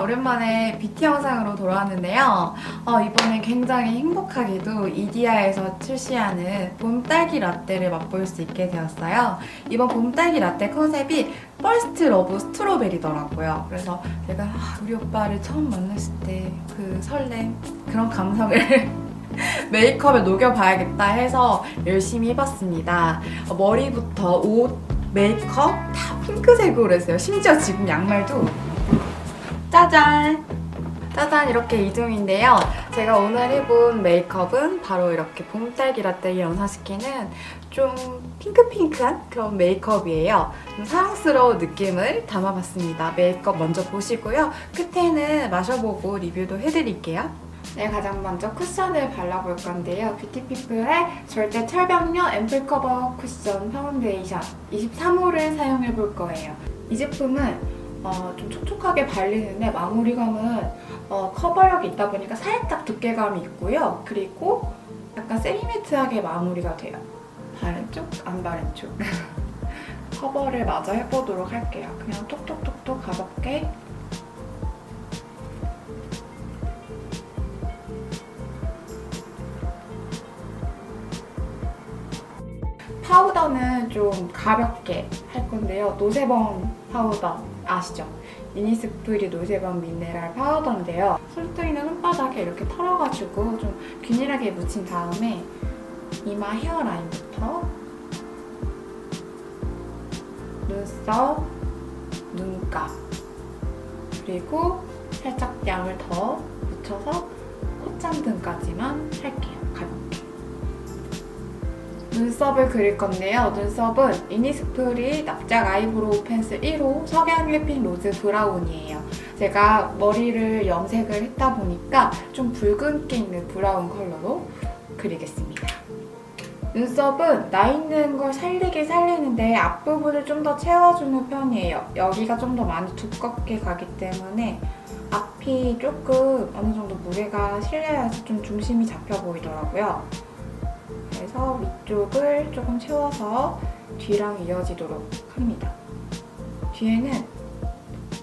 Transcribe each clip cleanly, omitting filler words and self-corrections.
오랜만에 뷰티 영상으로 돌아왔는데요. 이번에 굉장히 행복하게도 이디야에서 출시하는 봄딸기 라떼를 맛볼 수 있게 되었어요. 이번 봄딸기 라떼 컨셉이 퍼스트 러브 스트로베리더라고요. 그래서 제가 우리 오빠를 처음 만났을 때 그 설렘, 그런 감성을 메이크업에 녹여봐야겠다 해서 열심히 해봤습니다. 머리부터 옷, 메이크업 다 핑크색으로 했어요. 심지어 지금 양말도 짜잔! 짜잔, 이렇게 이중인데요. 제가 오늘 해본 메이크업은 바로 이렇게 봄딸기 라떼를 연상시키는 좀 핑크핑크한 그런 메이크업이에요. 좀 사랑스러운 느낌을 담아봤습니다. 메이크업 먼저 보시고요. 끝에는 마셔보고 리뷰도 해드릴게요. 네, 가장 먼저 쿠션을 발라볼 건데요. 뷰티피플의 절대 철벽력 앰플 커버 쿠션 파운데이션 23호를 사용해볼 거예요. 이 제품은 좀 촉촉하게 발리는데 마무리감은 커버력이 있다 보니까 살짝 두께감이 있고요. 그리고 약간 세미매트하게 마무리가 돼요. 바른 쪽, 안 바른 쪽. 커버를 마저 해보도록 할게요. 그냥 톡톡톡톡 가볍게. 파우더는 좀 가볍게 할 건데요. 노세범 파우더 아시죠? 이니스프리 노세범 미네랄 파우더인데요. 손등이나 손바닥에 이렇게 털어가지고 좀 균일하게 묻힌 다음에 이마 헤어라인부터 눈썹, 눈가 그리고 살짝 양을 더 묻혀서 콧잔등까지만 할게요. 가볍게. 눈썹을 그릴 건데요. 눈썹은 이니스프리 납작 아이브로우 펜슬 1호 석양 휘핑 로즈 브라운이에요. 제가 머리를 염색을 했다 보니까 좀 붉은기 있는 브라운 컬러로 그리겠습니다. 눈썹은 나 있는 걸 살리긴 살리는데 앞부분을 좀 더 채워주는 편이에요. 여기가 좀 더 많이 두껍게 가기 때문에 앞이 조금 어느 정도 무게가 실려야지 좀 중심이 잡혀 보이더라고요. 그래서 위쪽을 조금 채워서 뒤랑 이어지도록 합니다. 뒤에는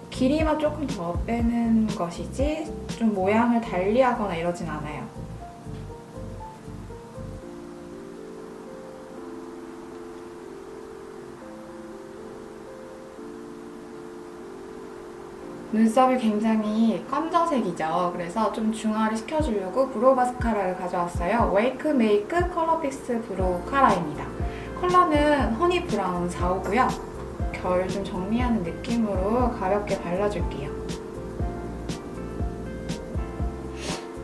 길이만 조금 더 빼는 것이지 좀 모양을 달리하거나 이러진 않아요. 눈썹이 굉장히 검정색이죠. 그래서 좀 중화를 시켜주려고 브로우 마스카라를 가져왔어요. 웨이크 메이크 컬러 픽스 브로우 카라입니다. 컬러는 허니 브라운 4호고요. 결 좀 정리하는 느낌으로 가볍게 발라줄게요.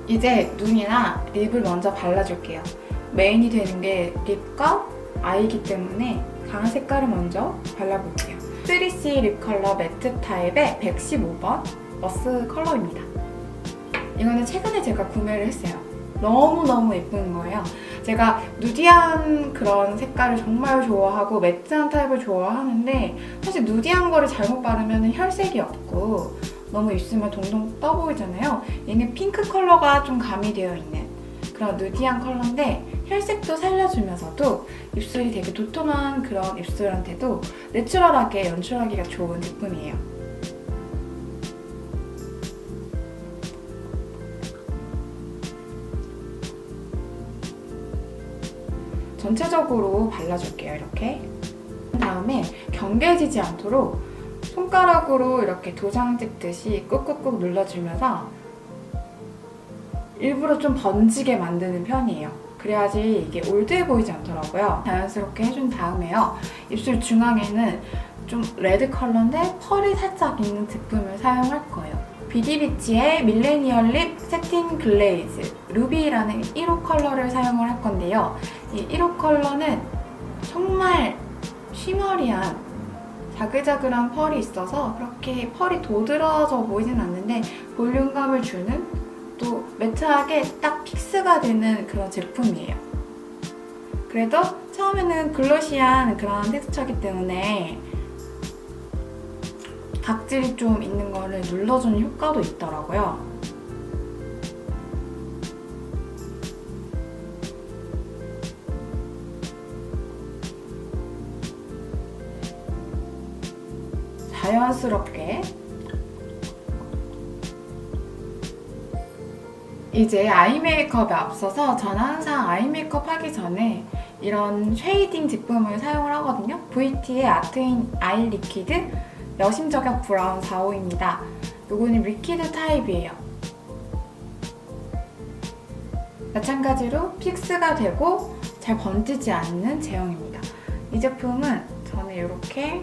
이제 눈이나 립을 먼저 발라줄게요. 메인이 되는 게 립과 아이기 때문에 강한 색깔을 먼저 발라볼게요. 3C 립 컬러 매트 타입의 115번 머스 컬러입니다. 이거는 최근에 제가 구매를 했어요. 너무너무 예쁜 거예요. 제가 누디한 그런 색깔을 정말 좋아하고 매트한 타입을 좋아하는데 사실 누디한 거를 잘못 바르면 혈색이 없고 너무 입술만 동동 떠 보이잖아요. 얘는 핑크 컬러가 좀 가미되어 있는 그런 누디한 컬러인데 혈색도 살려주면서도 입술이 되게 도톰한 그런 입술한테도 내추럴하게 연출하기가 좋은 제품이에요. 전체적으로 발라줄게요. 이렇게. 그 다음에 경계지지 않도록 손가락으로 이렇게 도장 찍듯이 꾹꾹꾹 눌러주면서 일부러 좀 번지게 만드는 편이에요. 그래야지 이게 올드해 보이지 않더라고요. 자연스럽게 해준 다음에요. 입술 중앙에는 좀 레드 컬러인데 펄이 살짝 있는 제품을 사용할 거예요. 비디비치의 밀레니얼 립 세틴 글레이즈 루비라는 1호 컬러를 사용을 할 건데요. 이 1호 컬러는 정말 쉬머리한 자글자글한 펄이 있어서 그렇게 펄이 도드라져 보이진 않는데 볼륨감을 주는 또 매트하게 딱 픽스가 되는 그런 제품이에요. 그래도 처음에는 글로시한 그런 텍스처이기 때문에 각질이 좀 있는 거를 눌러주는 효과도 있더라고요. 자연스럽게 이제 아이 메이크업에 앞서서 저는 항상 아이 메이크업 하기 전에 이런 쉐이딩 제품을 사용을 하거든요. VT의 아트인 아이 리퀴드 여심 저격 브라운 4호입니다. 이거는 리퀴드 타입이에요. 마찬가지로 픽스가 되고 잘 번지지 않는 제형입니다. 이 제품은 저는 이렇게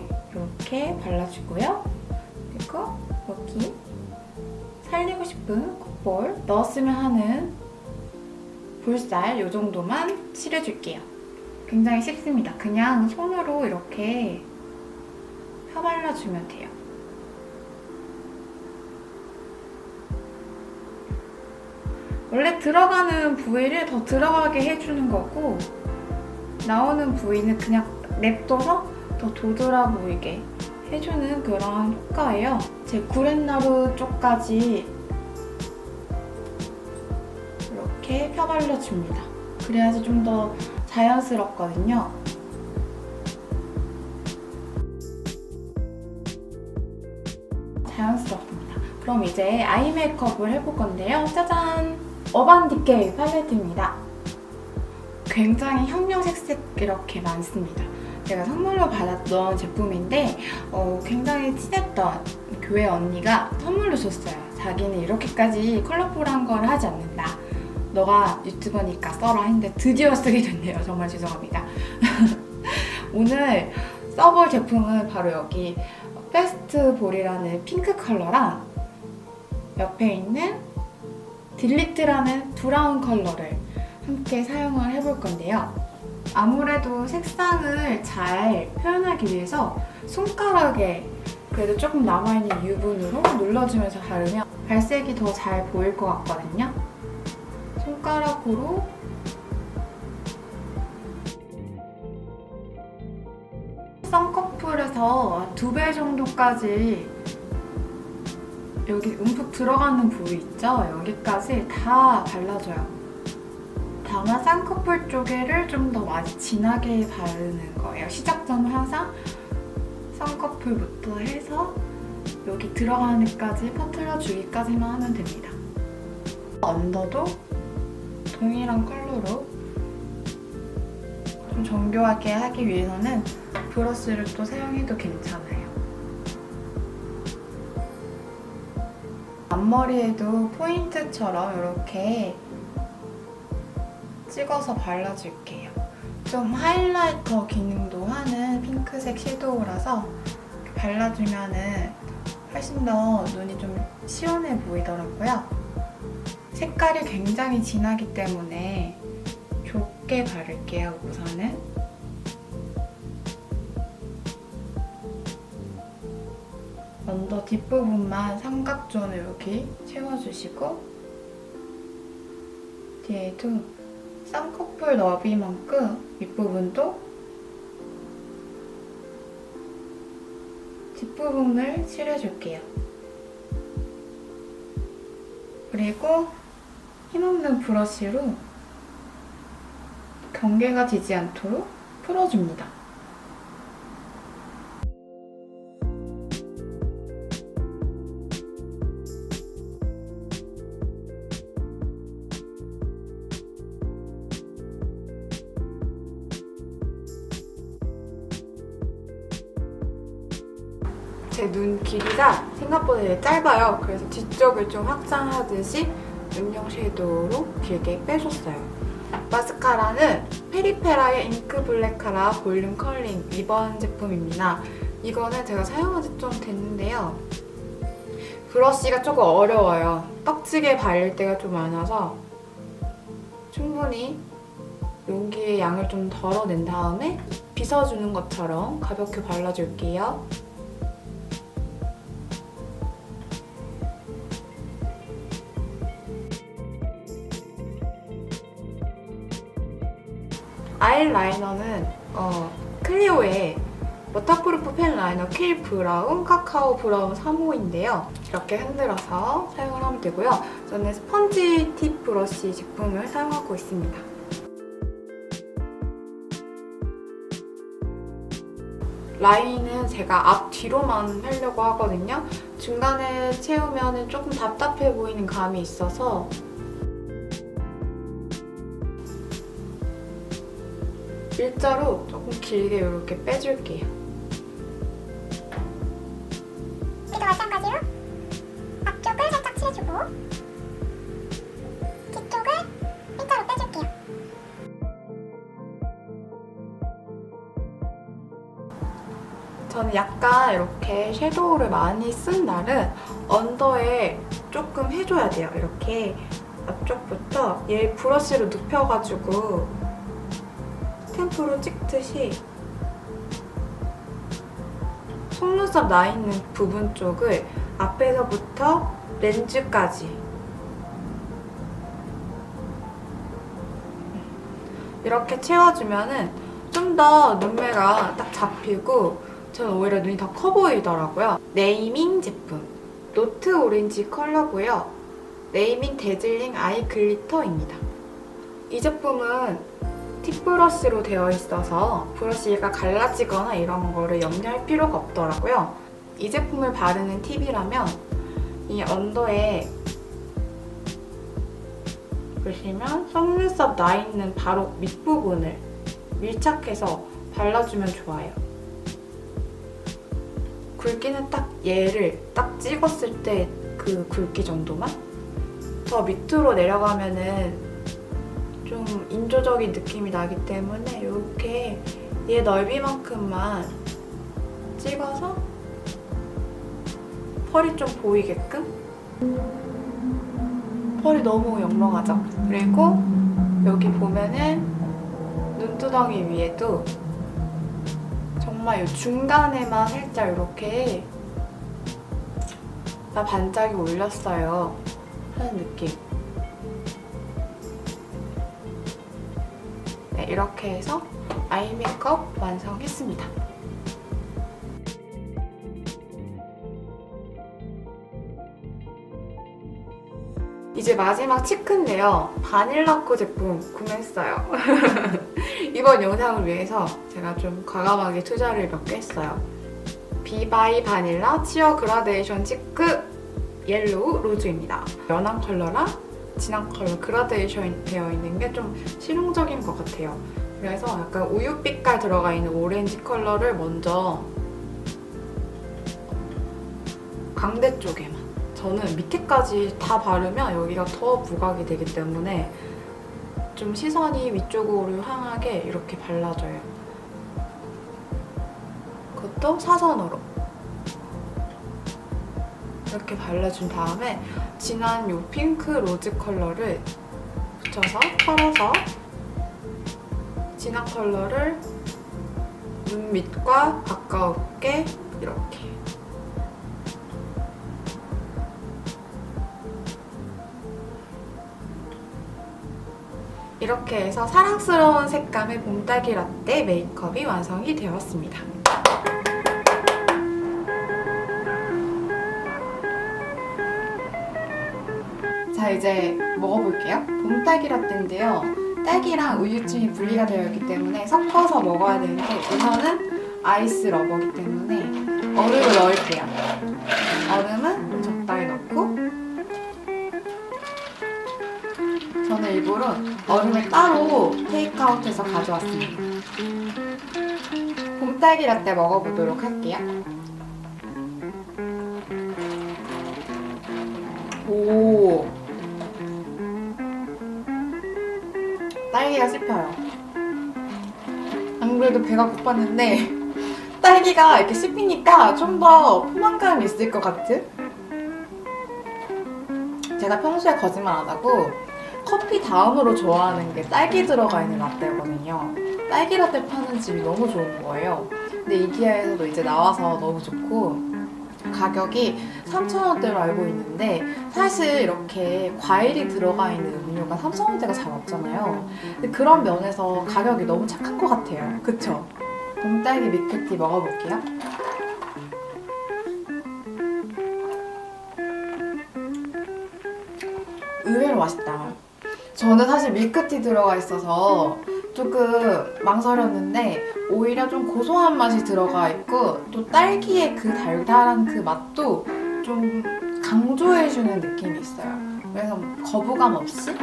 발라주고요. 그리고 여기 살리고 싶은 콧볼 넣었으면 하는 볼살 이 정도만 칠해줄게요. 굉장히 쉽습니다. 그냥 손으로 이렇게 펴발라주면 돼요. 원래 들어가는 부위를 더 들어가게 해주는 거고 나오는 부위는 그냥 냅둬서 더 도드라 보이게 해주는 그런 효과예요. 제 구렛나루 쪽까지 이렇게 펴발라줍니다. 그래야지 좀 더 자연스럽거든요. 자연스럽습니다. 그럼 이제 아이 메이크업을 해볼 건데요. 짜잔! 어반디케이 팔레트입니다. 굉장히 형형색색 이렇게 많습니다. 제가 선물로 받았던 제품인데 굉장히 친했던 교회 언니가 선물로 줬어요. 자기는 이렇게까지 컬러풀한 걸 하지 않는다. 너가 유튜버니까 써라 했는데 드디어 쓰게 됐네요. 정말 죄송합니다. 오늘 써볼 제품은 바로 여기 페스트볼이라는 핑크 컬러랑 옆에 있는 딜리트라는 브라운 컬러를 함께 사용을 해볼 건데요. 아무래도 색상을 잘 표현하기 위해서 손가락에 그래도 조금 남아있는 유분으로 눌러주면서 바르면 발색이 더 잘 보일 것 같거든요. 손가락으로 쌍꺼풀에서 2배 정도까지 여기 움푹 들어가는 부위 있죠? 여기까지 다 발라줘요. 다만 쌍꺼풀 쪽에를 좀 더 많이 진하게 바르는 거예요. 시작점은 항상 쌍꺼풀부터 해서 여기 들어가는 데까지 퍼트려 주기까지만 하면 됩니다. 언더도 동일한 컬러로 좀 정교하게 하기 위해서는 브러쉬를 또 사용해도 괜찮아요. 앞머리에도 포인트처럼 이렇게 찍어서 발라줄게요. 좀 하이라이터 기능도 하는 핑크색 섀도우라서 이렇게 발라주면 훨씬 더 눈이 좀 시원해 보이더라고요. 색깔이 굉장히 진하기 때문에 좁게 바를게요, 우선은. 언더 뒷부분만 삼각존을 이렇게 채워주시고 뒤에도 쌍꺼풀 너비만큼 윗부분도 뒷부분을 칠해줄게요. 그리고 힘없는 브러쉬로 경계가 지지 않도록 풀어줍니다. 제 눈 길이가 생각보다 되게 짧아요. 그래서 뒤쪽을 좀 확장하듯이 눈형 섀도우로 길게 빼줬어요. 마스카라는 페리페라의 잉크 블랙 카라 볼륨 컬링 2번 제품입니다. 이거는 제가 사용한 지 좀 됐는데요. 브러쉬가 조금 어려워요. 떡지게 바를 때가 좀 많아서 충분히 용기의 양을 좀 덜어낸 다음에 빗어주는 것처럼 가볍게 발라줄게요. 아이라이너는 클리오의 워터프루프 펜 라이너 킬 브라운 카카오 브라운 3호인데요. 이렇게 흔들어서 사용을 하면 되고요. 저는 스펀지 팁 브러쉬 제품을 사용하고 있습니다. 라인은 제가 앞뒤로만 하려고 하거든요. 중간에 채우면 조금 답답해 보이는 감이 있어서 일자로 조금 길게 이렇게 빼줄게요. 여기도 마찬가지로 앞쪽을 살짝 칠해주고 뒤쪽을 일자로 빼줄게요. 저는 약간 이렇게 섀도우를 많이 쓴 날은 언더에 조금 해줘야 돼요. 이렇게 앞쪽부터 얘 브러쉬로 눕혀가지고 스탬프로 찍듯이 속눈썹 나 있는 부분 쪽을 앞에서부터 렌즈까지 이렇게 채워주면은 좀 더 눈매가 딱 잡히고 저는 오히려 눈이 더 커 보이더라고요. 네이밍 제품 노트 오렌지 컬러고요. 네이밍 데즐링 아이 글리터입니다. 이 제품은 팁 브러쉬로 되어 있어서 브러쉬가 갈라지거나 이런 거를 염려할 필요가 없더라고요. 이 제품을 바르는 팁이라면 이 언더에 보시면 속눈썹 나 있는 바로 밑부분을 밀착해서 발라주면 좋아요. 굵기는 딱 얘를 딱 찍었을 때 그 굵기 정도만? 더 밑으로 내려가면은 좀 인조적인 느낌이 나기 때문에 이렇게 얘 넓이만큼만 찍어서 펄이 좀 보이게끔? 펄이 너무 영롱하죠? 그리고 여기 보면은 눈두덩이 위에도 정말 이 중간에만 살짝 이렇게 나 반짝이 올렸어요 하는 느낌. 네, 이렇게 해서 아이 메이크업 완성했습니다. 이제 마지막 치크인데요. 바닐라코 제품 구매했어요. 이번 영상을 위해서 제가 좀 과감하게 투자를 몇 개 했어요. 비바이 바닐라 치어 그라데이션 치크 옐로우 로즈입니다. 연한 컬러랑 진한 컬러 그라데이션 되어 있는 게 좀 실용적인 것 같아요. 그래서 약간 우유빛깔 들어가 있는 오렌지 컬러를 먼저 광대 쪽에만, 저는 밑에까지 다 바르면 여기가 더 부각이 되기 때문에 좀 시선이 위쪽으로 향하게 이렇게 발라줘요. 그것도 사선으로 이렇게 발라준 다음에 진한 요 핑크 로즈 컬러를 붙여서 털어서 진한 컬러를 눈 밑과 가까우게 이렇게 이렇게 해서 사랑스러운 색감의 봄딸기 라떼 메이크업이 완성이 되었습니다. 자, 이제 먹어볼게요. 봄딸기 라떼인데요. 딸기랑 우유찜이 분리가 되어 있기 때문에 섞어서 먹어야 되는데 우선은 아이스 러버기 때문에 얼음을 넣을게요. 얼음은 적당히 넣고 저는 일부러 얼음을 따로 테이크아웃해서 가져왔습니다. 봄딸기 라떼 먹어보도록 할게요. 오, 딸기가 씹혀요. 안 그래도 배가 고팠는데 딸기가 이렇게 씹히니까 좀 더 포만감이 있을 것 같은? 제가 평소에 거짓말 안 하고 커피 다음으로 좋아하는 게 딸기 들어가 있는 라떼거든요. 딸기 라떼 파는 집이 너무 좋은 거예요. 근데 이디야에서도 이제 나와서 너무 좋고 가격이 3,000원대로 알고 있는데 사실 이렇게 과일이 들어가 있는 음료가 3,000원대가 잘 없잖아요. 근데 그런 면에서 가격이 너무 착한 것 같아요. 그쵸? 봄딸기 밀크티 먹어볼게요. 의외로 맛있다. 저는 사실 밀크티 들어가 있어서 조금 망설였는데 오히려 좀 고소한 맛이 들어가 있고 또 딸기의 그 달달한 그 맛도 좀 강조해주는 느낌이 있어요. 그래서 거부감 없이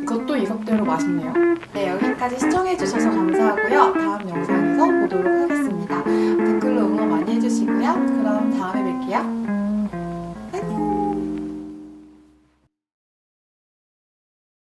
이것도 이것도 이것대로 맛있네요. 네, 여기까지 시청해주셔서 감사하고요. 다음 영상에서 보도록 하겠습니다. 댓글로 응원 많이 해주시고요. 그럼 다음에 뵐게요.